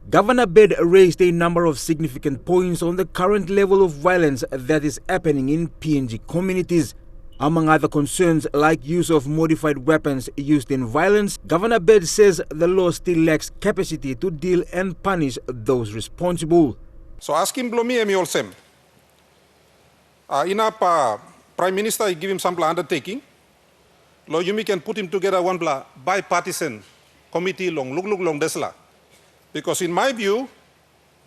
Governor Bird raised a number of significant points on the current level of violence that is happening in PNG communities. Among other concerns like use of modified weapons used in violence, Governor Bird says the law still lacks capacity to deal and punish those responsible. So asking Blomi Emi Olsem, Prime Minister give him some undertaking, lo Yumi can put him together one bipartisan committee long desla. Because in my view,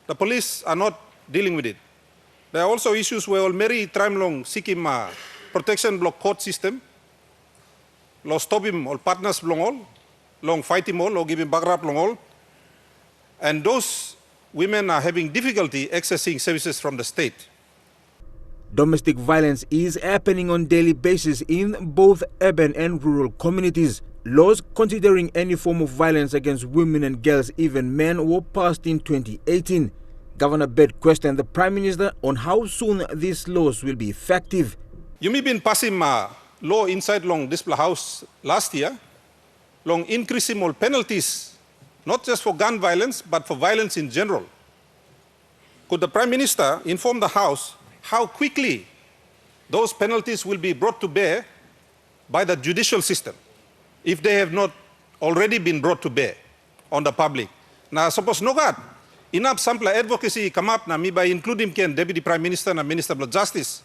the police are not dealing with it. There are also issues where Olmeri try long seek him protection block court system, lo stop him all partners long all, long fight him all, or give him background long all. And those women are having difficulty accessing services from the state. Domestic violence is happening on a daily basis in both urban and rural communities. Laws considering any form of violence against women and girls, even men, were passed in 2018. Governor Bird questioned the Prime Minister on how soon these laws will be effective. You may been passing law inside long display house last year, long increasing all penalties, not just for gun violence, but for violence in general. Could the Prime Minister inform the House how quickly those penalties will be brought to bear by the judicial system, if they have not already been brought to bear on the public? Now, suppose no God, enough sample advocacy come up na me by including Ken Deputy Prime Minister and Minister of Justice.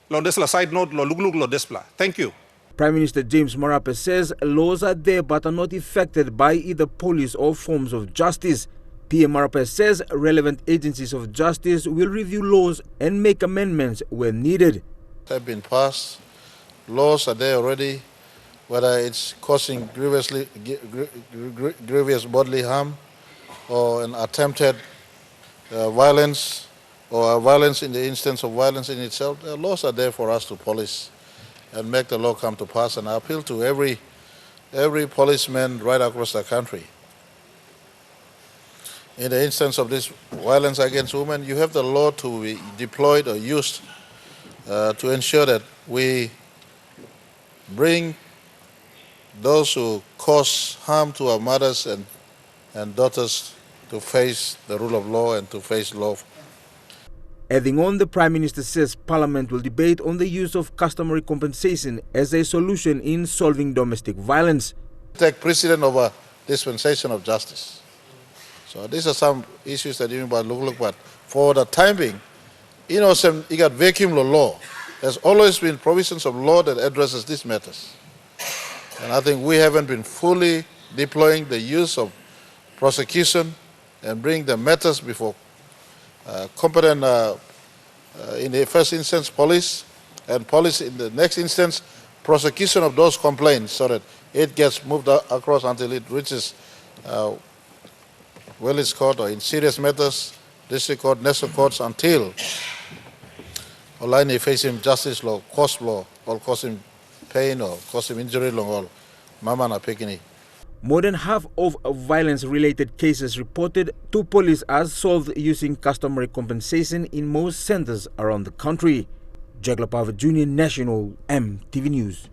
Lo desla side note lo luglug lo despla. Thank you. Prime Minister James Marape says laws are there but are not affected by either police or forms of justice. PM Marape says relevant agencies of justice will review laws and make amendments where needed. Have been passed. Laws are there already, whether it's causing grievous bodily harm or an attempted violence or violence in the instance of violence in itself. The laws are there for us to police and make the law come to pass. And I appeal to every policeman right across the country. In the instance of this violence against women, you have the law to be deployed or used to ensure that we bring those who cause harm to our mothers and daughters to face the rule of law and to face law. Adding on, the Prime Minister says Parliament will debate on the use of customary compensation as a solution in solving domestic violence. Take precedent over dispensation of justice. So these are some issues that you might look, but for the time being, you got vacuum law. There's always been provisions of law that addresses these matters. And I think we haven't been fully deploying the use of prosecution and bring the matters before competent, in the first instance, police, and police in the next instance, prosecution of those complaints so that it gets moved across until it reaches Willis Court or in serious matters, district court, national courts, until online facing justice law, cost law, or cause him pain or cause him injury long all. Mama na pekini. More than half of violence-related cases reported to police are solved using customary compensation in most centers around the country. Jaglapava Junior National, MTV News.